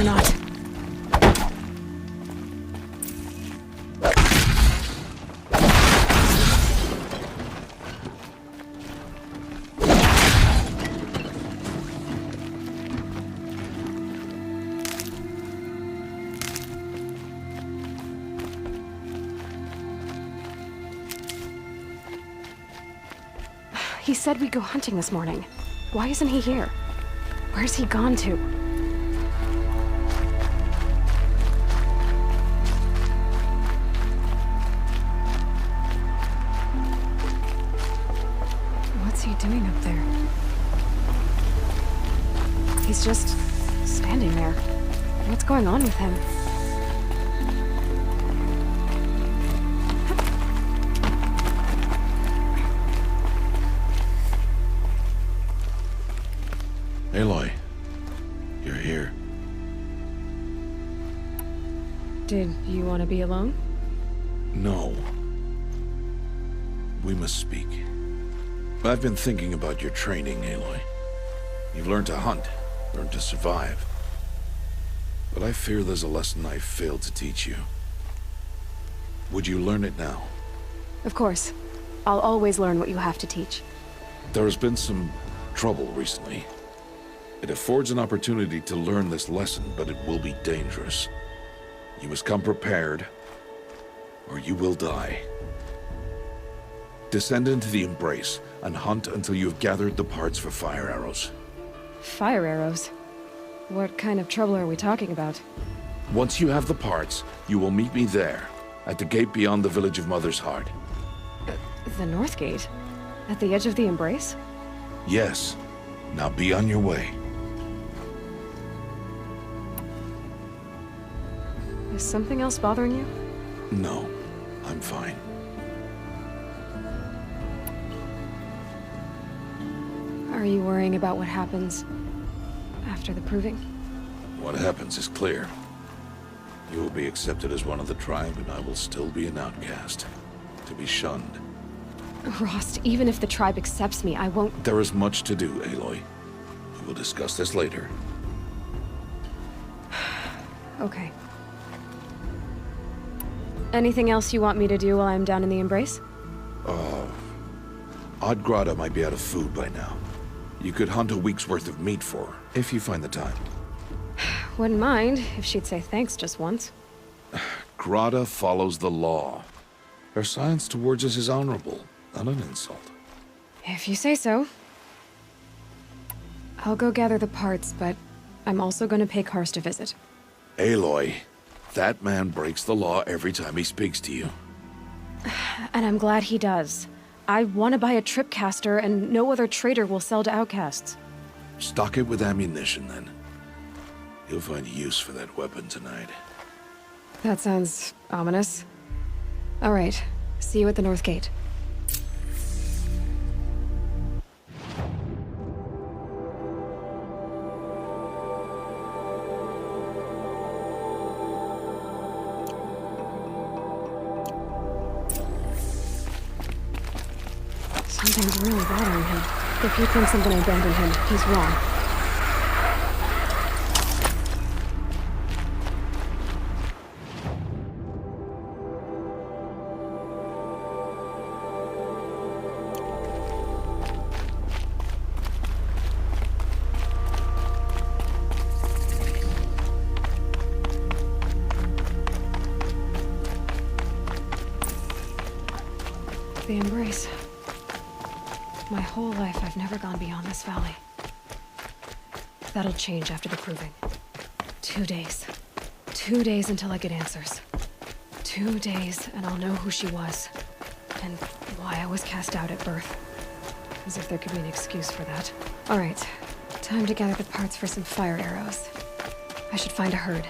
not. He said we'd go hunting this morning. Why isn't he here? Where's he gone to? What's he doing up there? He's just standing there. What's going on with him? Aloy, you're here. Did you want to be alone? No. We must speak. I've been thinking about your training, Aloy. You've learned to hunt, learned to survive. But I fear there's a lesson I failed to teach you. Would you learn it now? Of course. I'll always learn what you have to teach. There has been some trouble recently. It affords an opportunity to learn this lesson, but it will be dangerous. You must come prepared, or you will die. Descend into the Embrace, and hunt until you have gathered the parts for fire arrows. Fire arrows? What kind of trouble are we talking about? Once you have the parts, you will meet me there, at the gate beyond the village of Mother's Heart. The North Gate? At the edge of the Embrace? Yes. Now be on your way. Is something else bothering you? No, I'm fine. Are you worrying about what happens after the proving? What happens is clear. You will be accepted as one of the tribe, and I will still be an outcast, to be shunned. Rost, even if the tribe accepts me, I won't... There is much to do, Aloy. We will discuss this later. Okay. Anything else you want me to do while I'm down in the Embrace? Odd might be out of food by now. You could hunt a week's worth of meat for her, if you find the time. Wouldn't mind if she'd say thanks just once. Grada follows the law. Her silence towards us is honorable, not an insult. If you say so. I'll go gather the parts, but I'm also going to pay Karst a visit. Aloy, that man breaks the law every time he speaks to you. And I'm glad he does. I want to buy a tripcaster, and no other trader will sell to outcasts. Stock it with ammunition, then. You'll find use for that weapon tonight. That sounds ominous. All right. See you at the North Gate. Something's really bothering him. If he thinks I'm gonna abandon him, he's wrong. The Embrace. My whole life, I've never gone beyond this valley. That'll change after the proving. 2 days. 2 days until I get answers. 2 days, and I'll know who she was. And why I was cast out at birth. As if there could be an excuse for that. All right. Time to gather the parts for some fire arrows. I should find a herd.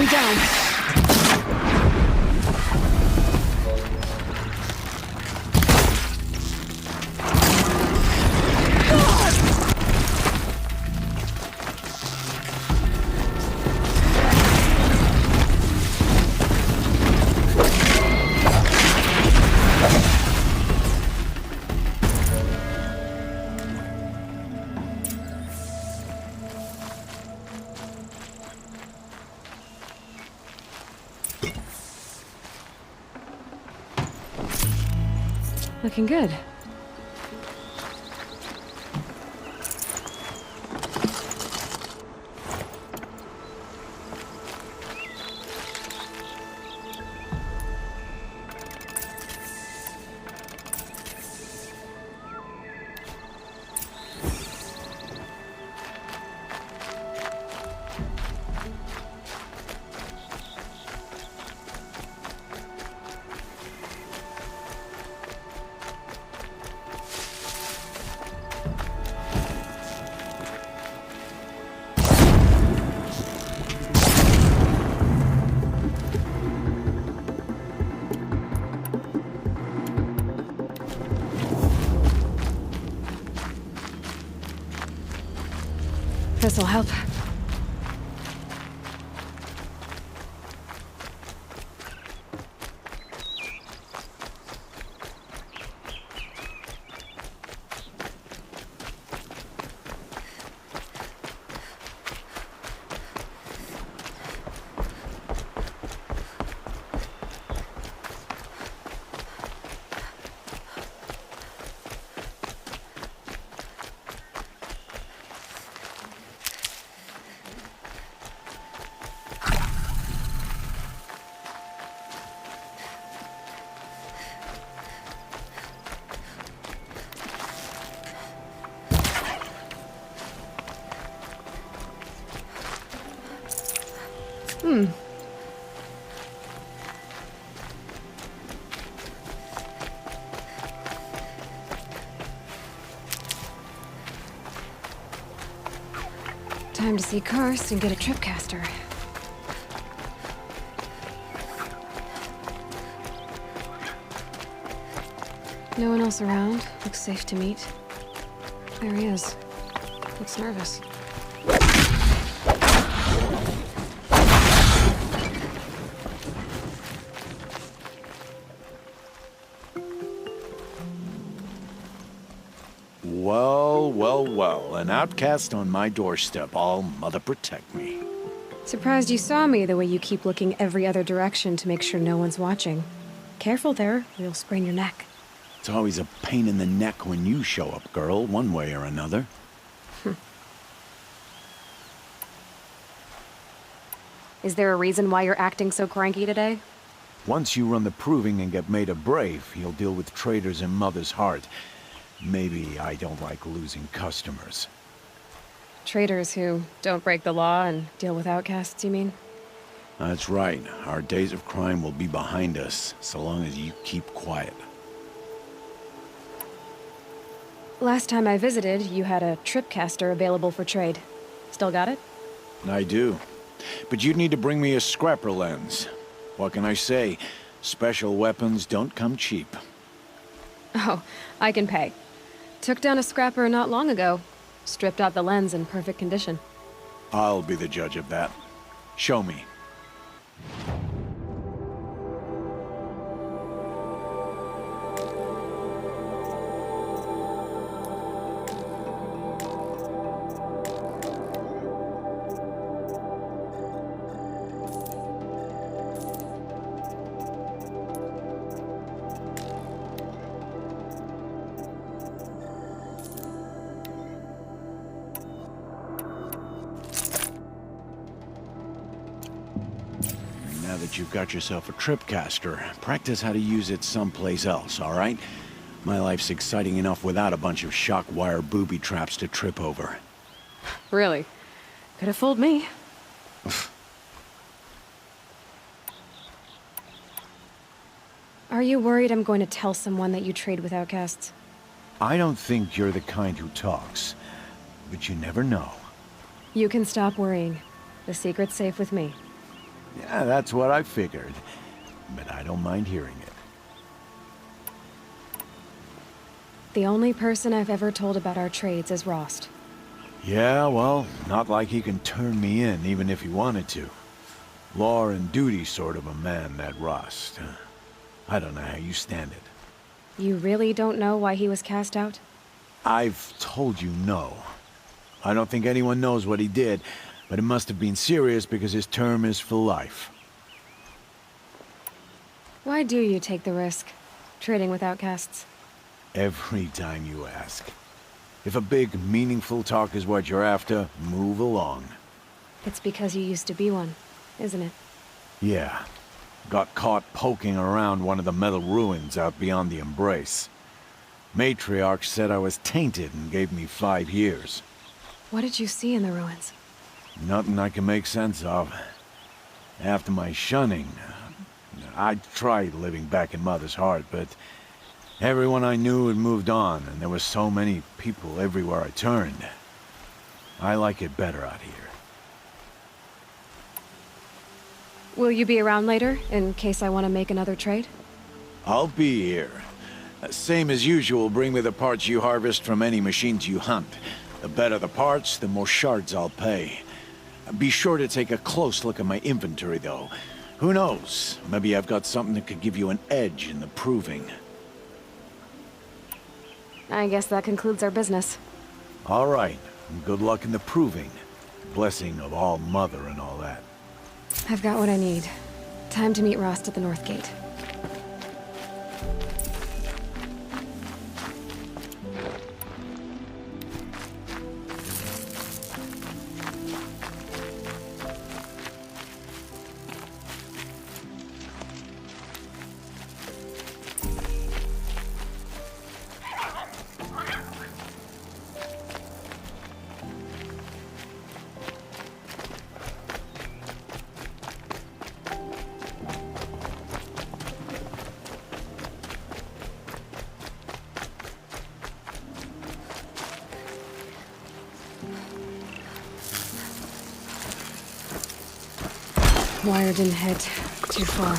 Enemy down! Looking good. This'll help. Time to see Karst and get a tripcaster. No one else around. Looks safe to meet. There he is. Looks nervous. Well, well, well. An outcast on my doorstep. All mother protect me. Surprised you saw me the way you keep looking every other direction to make sure no one's watching. Careful there, or you'll sprain your neck. It's always a pain in the neck when you show up, girl, one way or another. Is there a reason why you're acting so cranky today? Once you run the proving and get made a brave, you'll deal with traitors in Mother's Heart. Maybe I don't like losing customers. Traitors who don't break the law and deal with outcasts, you mean? That's right. Our days of crime will be behind us, so long as you keep quiet. Last time I visited, you had a tripcaster available for trade. Still got it? I do. But you'd need to bring me a scrapper lens. What can I say? Special weapons don't come cheap. Oh, I can pay. Took down a scrapper not long ago. Stripped out the lens in perfect condition. I'll be the judge of that. Show me. Now that you've got yourself a tripcaster, practice how to use it someplace else, all right? My life's exciting enough without a bunch of shock wire booby traps to trip over. Really? Could have fooled me. Are you worried I'm going to tell someone that you trade with outcasts? I don't think you're the kind who talks, but you never know. You can stop worrying. The secret's safe with me. Yeah, that's what I figured. But I don't mind hearing it. The only person I've ever told about our trades is Rost. Yeah, well, not like he can turn me in, even if he wanted to. Law and duty sort of a man, that Rost. I don't know how you stand it. You really don't know why he was cast out? I've told you no. I don't think anyone knows what he did, but it must have been serious because his term is for life. Why do you take the risk, trading with outcasts? Every time you ask. If a big, meaningful talk is what you're after, move along. It's because you used to be one, isn't it? Yeah. Got caught poking around one of the metal ruins out beyond the Embrace. Matriarch said I was tainted and gave me 5 years. What did you see in the ruins? Nothing I can make sense of. After my shunning, I tried living back in Mother's heart, but everyone I knew had moved on, and there were so many people everywhere I turned. I like it better out here. Will you be around later, in case I want to make another trade? I'll be here. Same as usual, bring me the parts you harvest from any machines you hunt. The better the parts, the more shards I'll pay. Be sure to take a close look at my inventory, though. Who knows? Maybe I've got something that could give you an edge in the proving. I guess that concludes our business. All right. Good luck in the proving. Blessing of All Mother and all that. I've got what I need. Time to meet Rost at the North Gate. Wire didn't hit too far.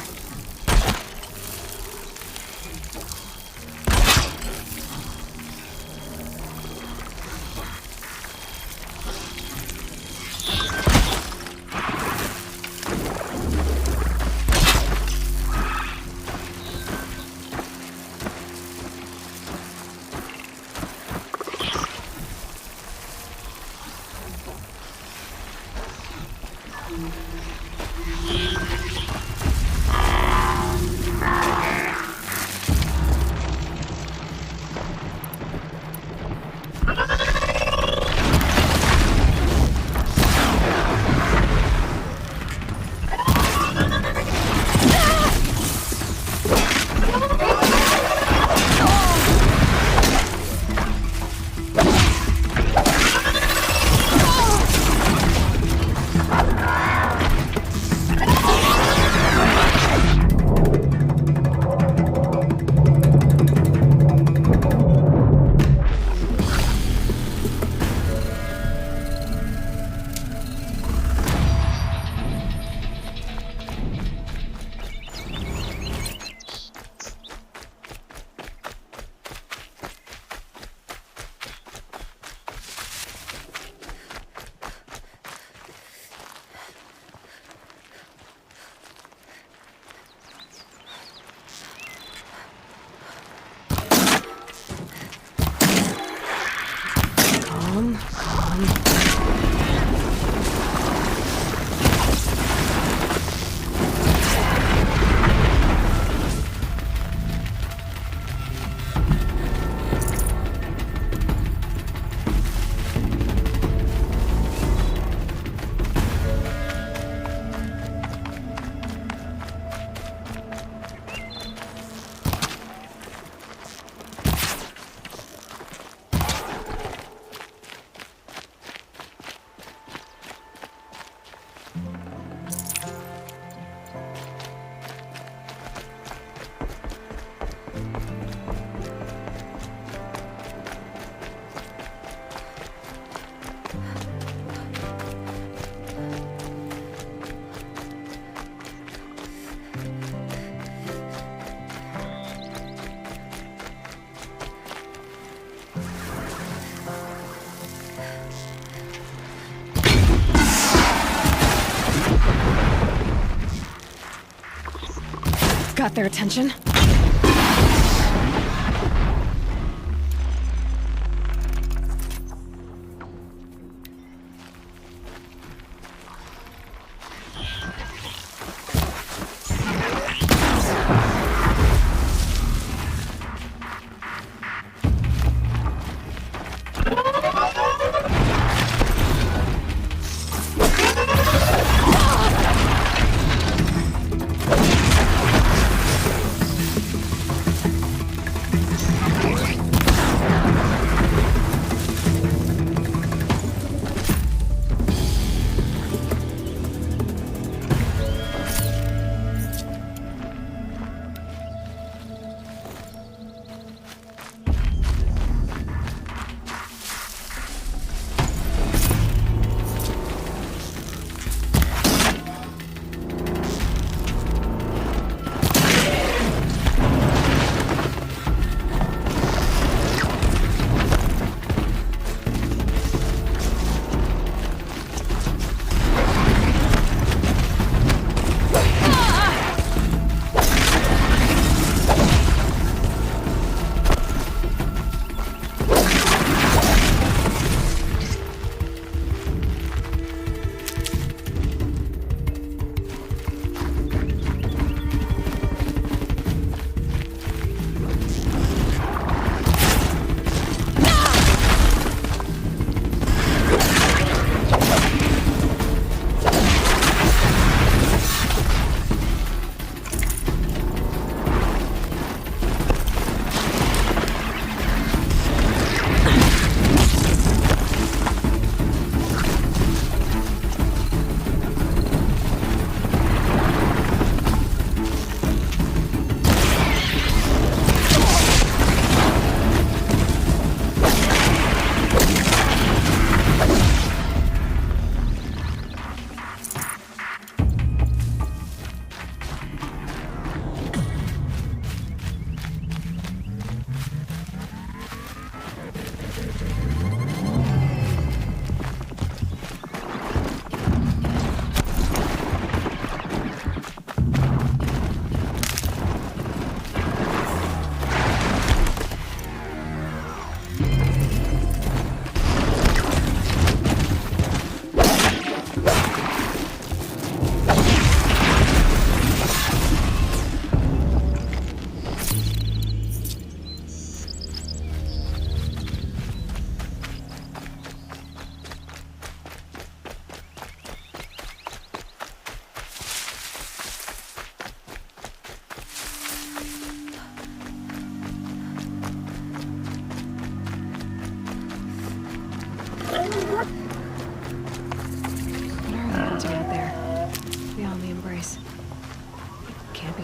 got their attention.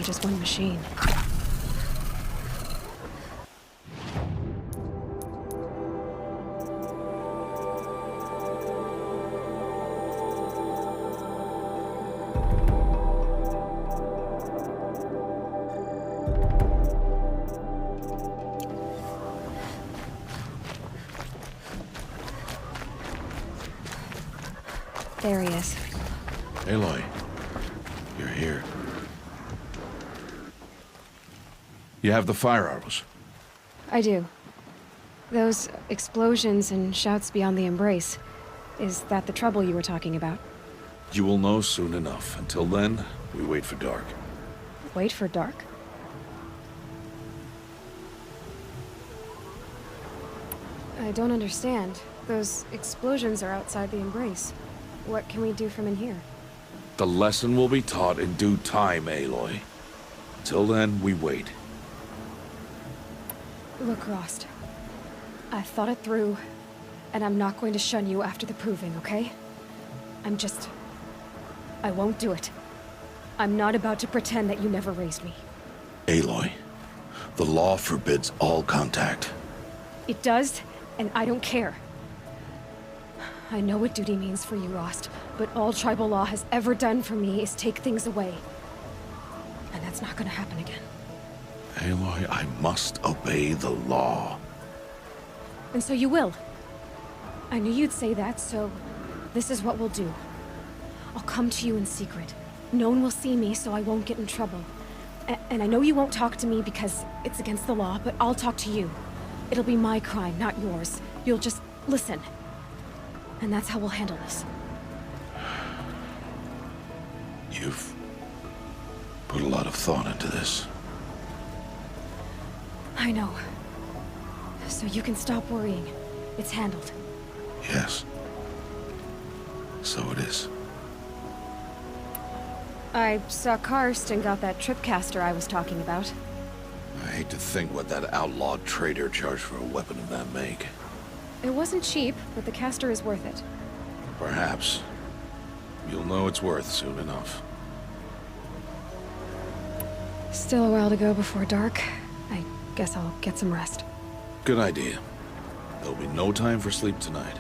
Just one machine. There he is. Aloy, you're here. You have the fire arrows. I do. Those explosions and shouts beyond the embrace. Is that the trouble you were talking about? You will know soon enough. Until then, we wait for dark. Wait for dark? I don't understand. Those explosions are outside the embrace. What can we do from in here? The lesson will be taught in due time, Aloy. Till then, we wait. Look, Rost. I've thought it through, and I'm not going to shun you after the proving, okay? I won't do it. I'm not about to pretend that you never raised me. Aloy, the law forbids all contact. It does, and I don't care. I know what duty means for you, Rost, but all tribal law has ever done for me is take things away. And that's not gonna happen again. Aloy, I must obey the law. And so you will. I knew you'd say that, so this is what we'll do. I'll come to you in secret. No one will see me, so I won't get in trouble. And I know you won't talk to me because it's against the law, but I'll talk to you. It'll be my crime, not yours. You'll just listen. And that's how we'll handle this. You've put a lot of thought into this. I know. So you can stop worrying. It's handled. Yes. So it is. I saw Karst and got that tripcaster I was talking about. I hate to think what that outlawed trader charged for a weapon of that make. It wasn't cheap, but the caster is worth it. Perhaps. You'll know it's worth soon enough. Still a while to go before dark. I guess I'll get some rest. Good idea. There'll be no time for sleep tonight.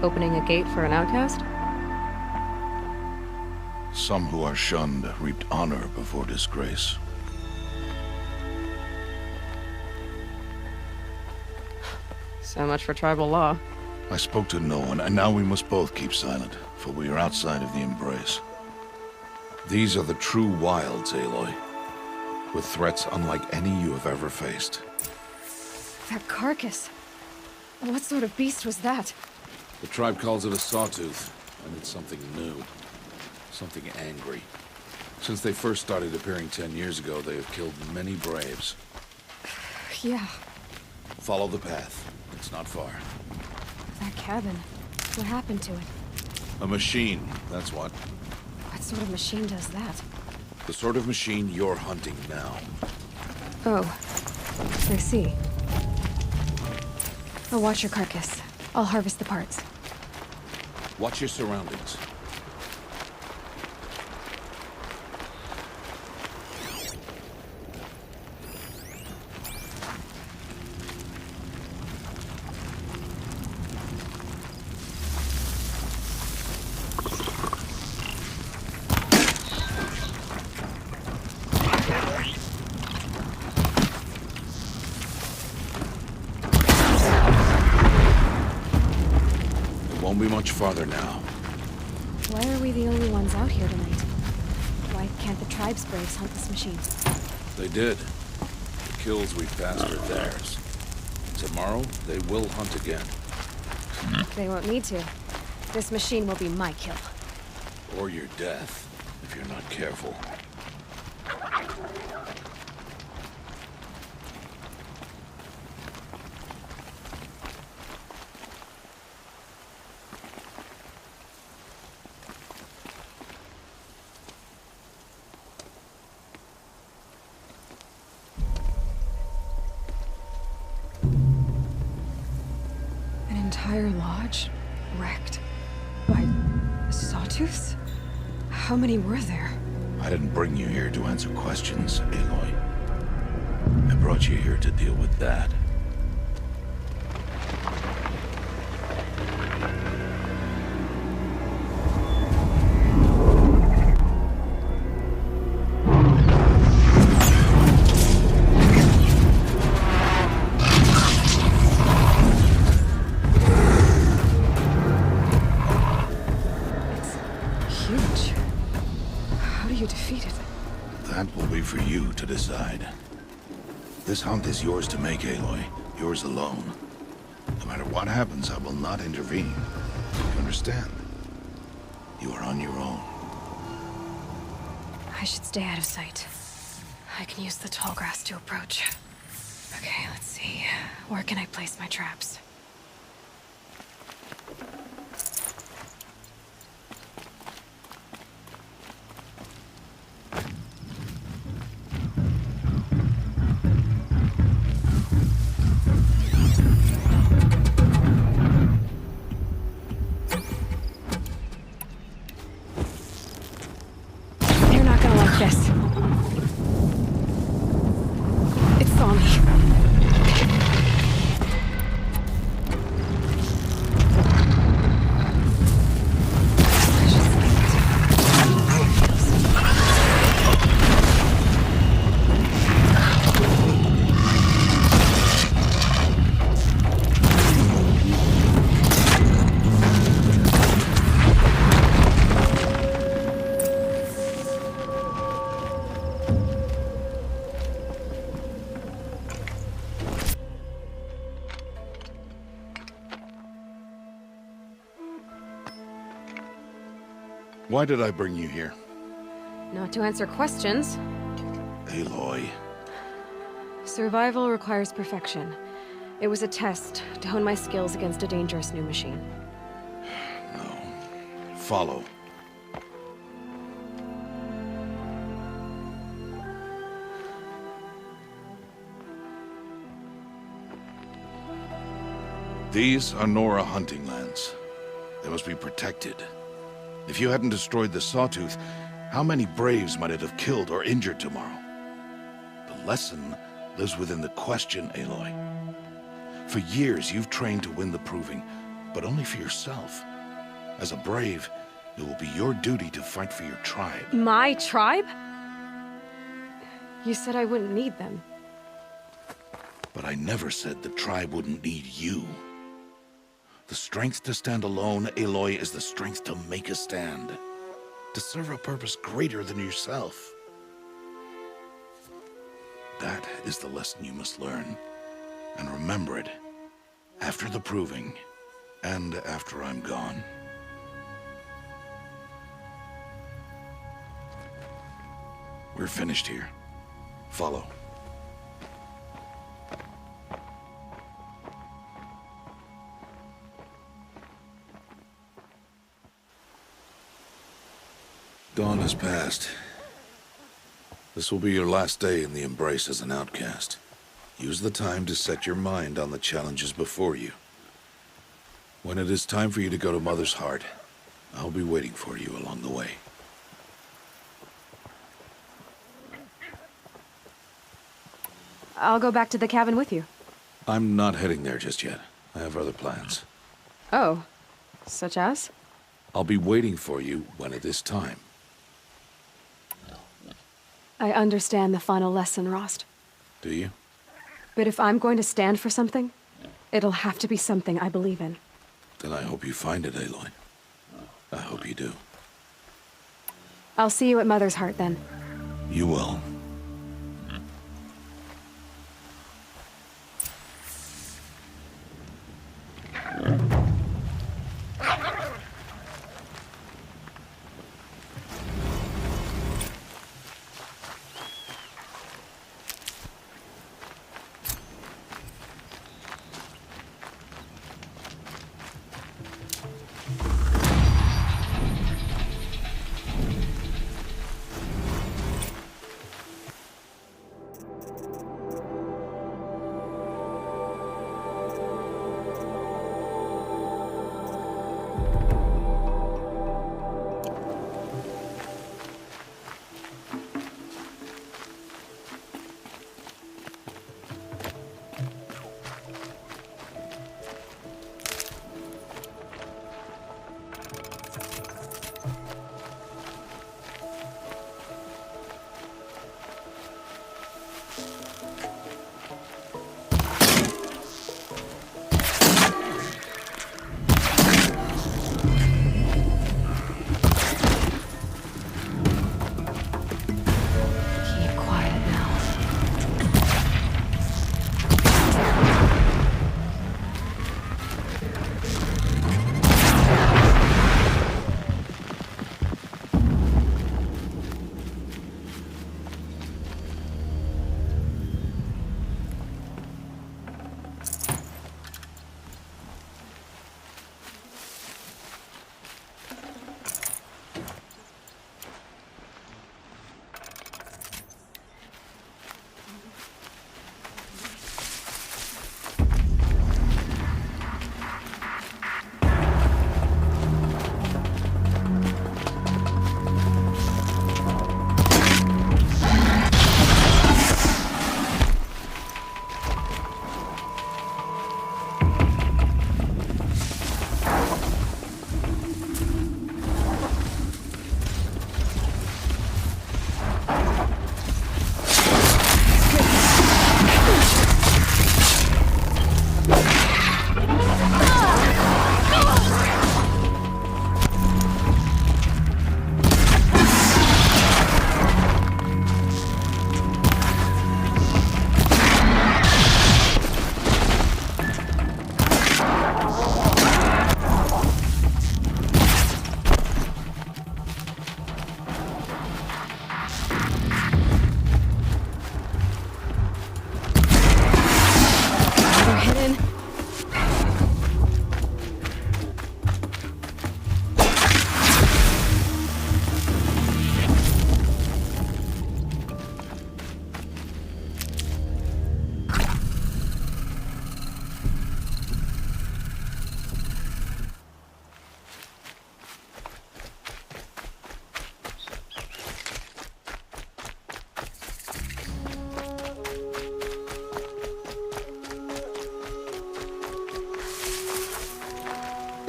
Opening a gate for an outcast? Some who are shunned reaped honor before disgrace. So much for tribal law. I spoke to no one, and now we must both keep silent, for we are outside of the embrace. These are the true wilds, Aloy, with threats unlike any you have ever faced. That carcass. What sort of beast was that? The tribe calls it a sawtooth, and it's something new. Something angry. Since they first started appearing 10 years ago, they have killed many braves. Yeah, Follow the path. It's not far. that cabin. What happened to it? A machine, that's what. What sort of machine does that? The sort of machine you're hunting now. Oh, I see. I'll watch your carcass. I'll harvest the parts. Watch your surroundings. Won't be much farther now. Why are we the only ones out here tonight? Why can't the tribe's braves hunt this machine? They did. The kills we passed are theirs. Tomorrow, they will hunt again. They won't need to. This machine will be my kill. Or your death, if you're not careful. An entire lodge wrecked by sawtooths? How many were there? I didn't bring you here to answer questions, Aloy. I brought you here to deal with that. It's huge. How do you defeat it? That will be for you to decide. This hunt is yours to make, Aloy. Yours alone. No matter what happens, I will not intervene. You understand? You are on your own. I should stay out of sight. I can use the tall grass to approach. Okay, let's see. Where can I place my traps? Why did I bring you here? Not to answer questions. Aloy. Survival requires perfection. It was a test to hone my skills against a dangerous new machine. No. Follow. These are Nora hunting lands. They must be protected. If you hadn't destroyed the Sawtooth, how many Braves might it have killed or injured tomorrow? The lesson lives within the question, Aloy. For years, you've trained to win the Proving, but only for yourself. As a Brave, it will be your duty to fight for your tribe. My tribe? You said I wouldn't need them. But I never said the tribe wouldn't need you. The strength to stand alone, Aloy, is the strength to make a stand. To serve a purpose greater than yourself. That is the lesson you must learn. And remember it. After the Proving. And after I'm gone. We're finished here. Follow. Dawn has passed. This will be your last day in the Embrace as an outcast. Use the time to set your mind on the challenges before you. When it is time for you to go to Mother's Heart, I'll be waiting for you along the way. I'll go back to the cabin with you. I'm not heading there just yet. I have other plans. Oh. Such as? I'll be waiting for you when it is time. I understand the final lesson, Rost. Do you? But if I'm going to stand for something, it'll have to be something I believe in. Then I hope you find it, Aloy. I hope you do. I'll see you at Mother's Heart, then. You will.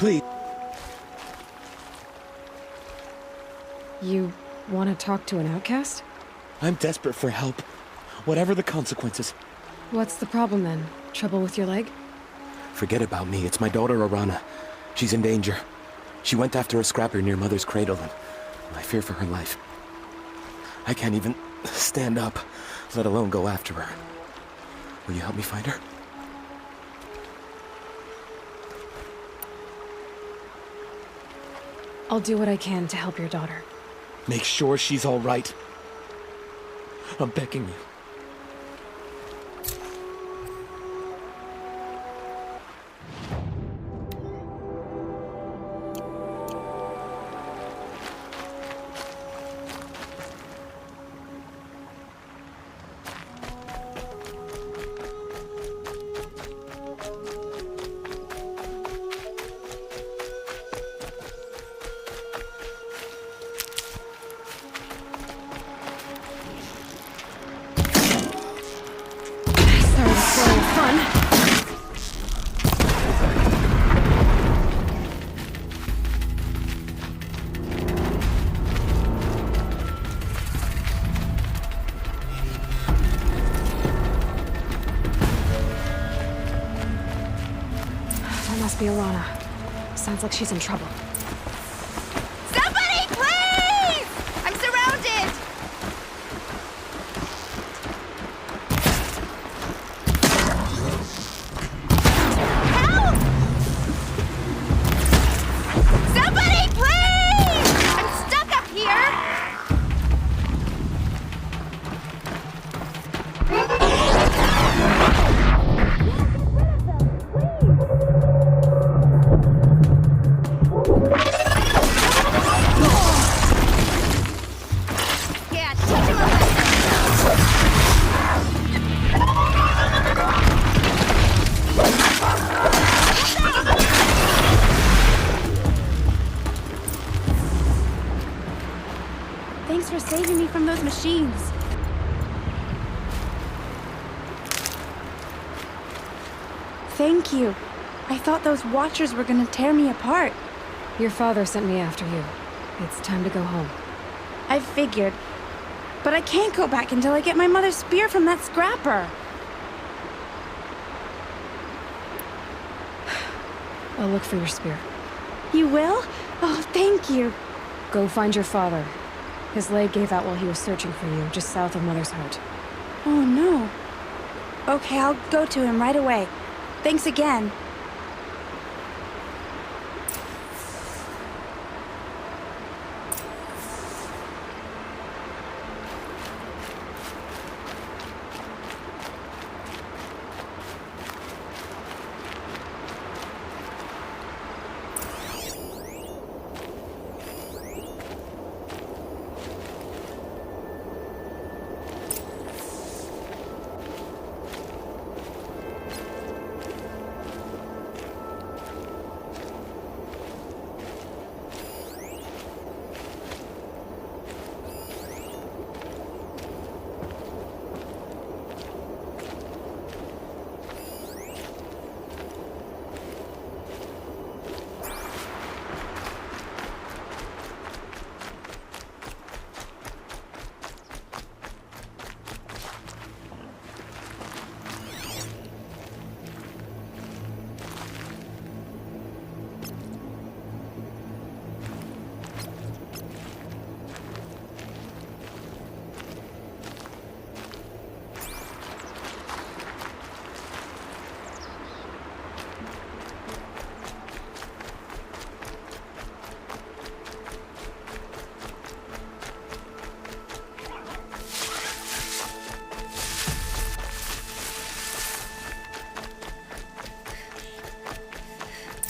Please. You want to talk to an outcast? I'm desperate for help. Whatever the consequences. What's the problem then? Trouble with your leg? Forget about me. It's my daughter, Arana. She's in danger. She went after a scrapper near Mother's cradle, and I fear for her life. I can't even stand up, let alone go after her. Will you help me find her? I'll do what I can to help your daughter. Make sure she's all right. I'm begging you. Sorry to spoil your fun. That must be Alana. Sounds like she's in trouble. Somebody, please! I'm surrounded! Help! Somebody, please! I'm stuck up here! Yeah, teach him a lesson. Thanks for saving me from those machines. Thank you. I thought those Watchers were gonna tear me apart. Your father sent me after you. It's time to go home. I figured. But I can't go back until I get my mother's spear from that scrapper. I'll look for your spear. You will? Oh, thank you. Go find your father. His leg gave out while he was searching for you, just south of Mother's Heart. Oh, no. Okay, I'll go to him right away. Thanks again.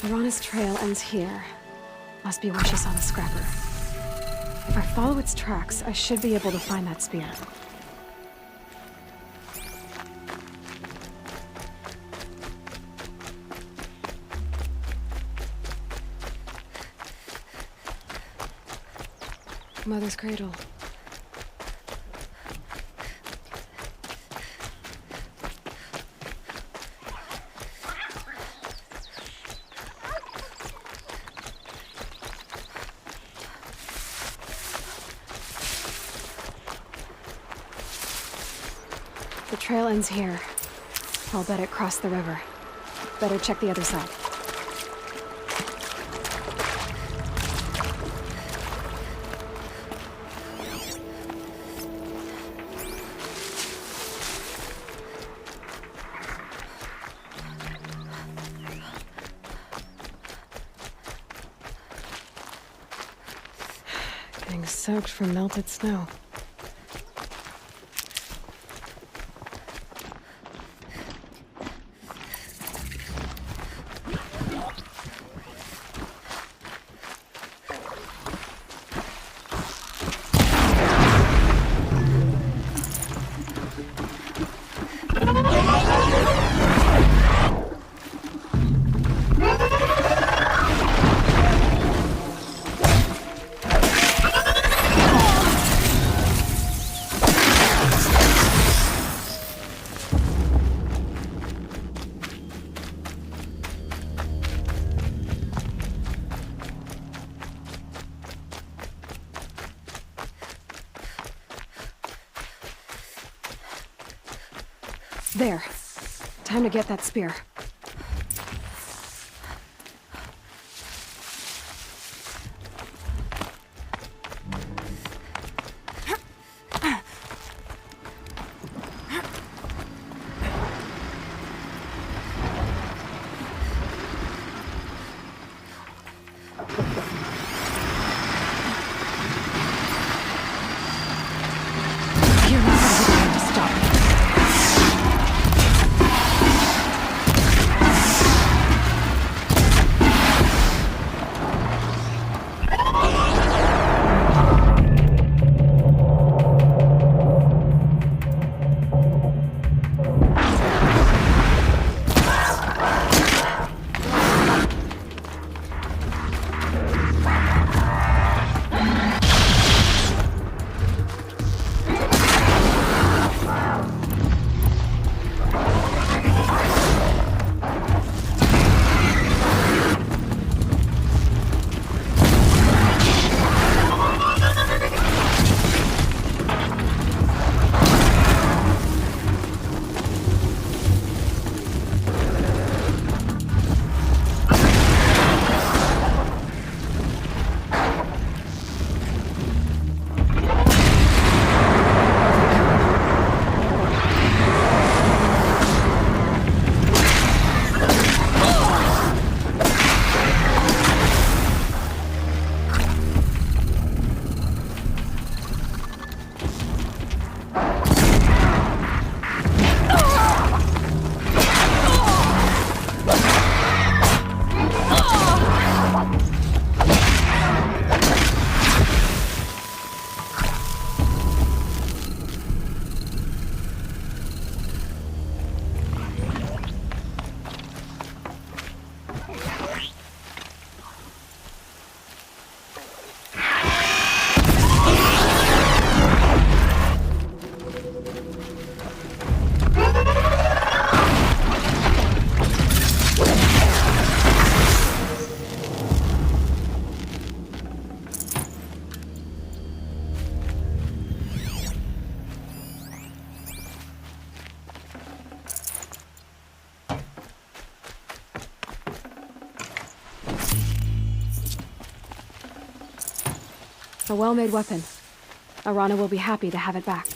Arana's trail ends here. Must be where she saw the scrapper. If I follow its tracks, I should be able to find that spear. Mother's cradle. The trail ends here. I'll bet it crossed the river. Better check the other side. Getting soaked from melted snow. There. Time to get that spear. You're not gonna be able to stop me. A well-made weapon. Arana will be happy to have it back.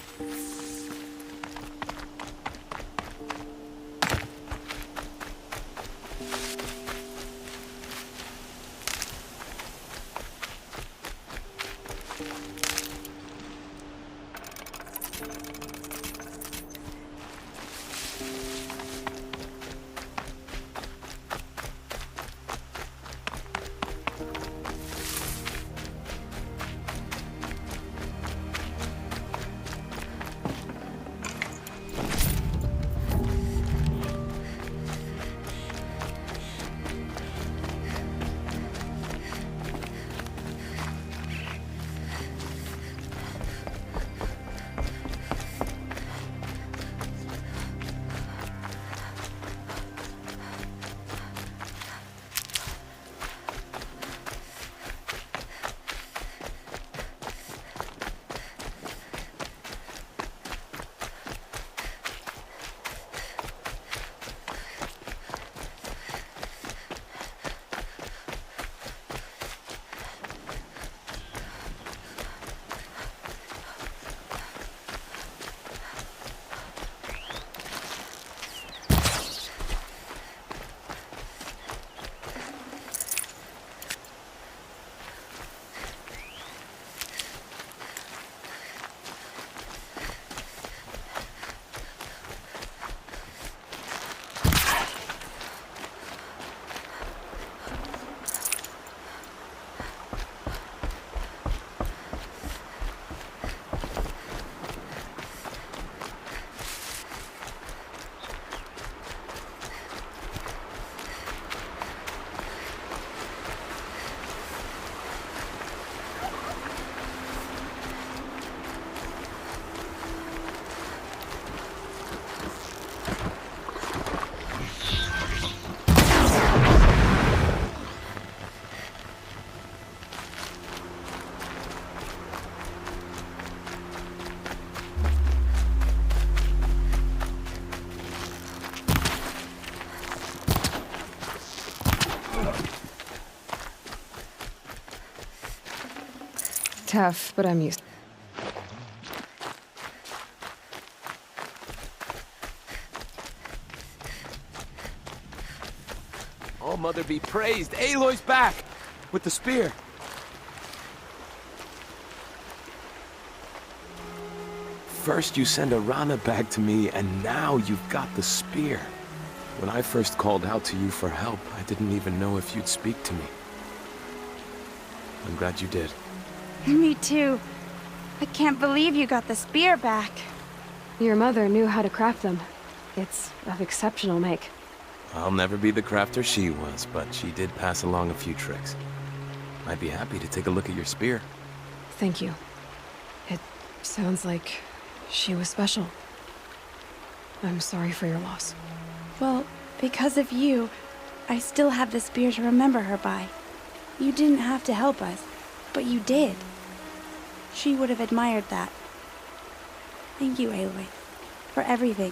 tough, but I'm used. Oh, Mother be praised. Aloy's back! With the spear. First you send Arana back to me, and now you've got the spear. When I first called out to you for help, I didn't even know if you'd speak to me. I'm glad you did. Me too. I can't believe you got the spear back. Your mother knew how to craft them. It's of exceptional make. I'll never be the crafter she was, but she did pass along a few tricks. I'd be happy to take a look at your spear. Thank you. It sounds like she was special. I'm sorry for your loss. Well, because of you, I still have the spear to remember her by. You didn't have to help us, but you did. She would have admired that. Thank you, Aloy, for everything.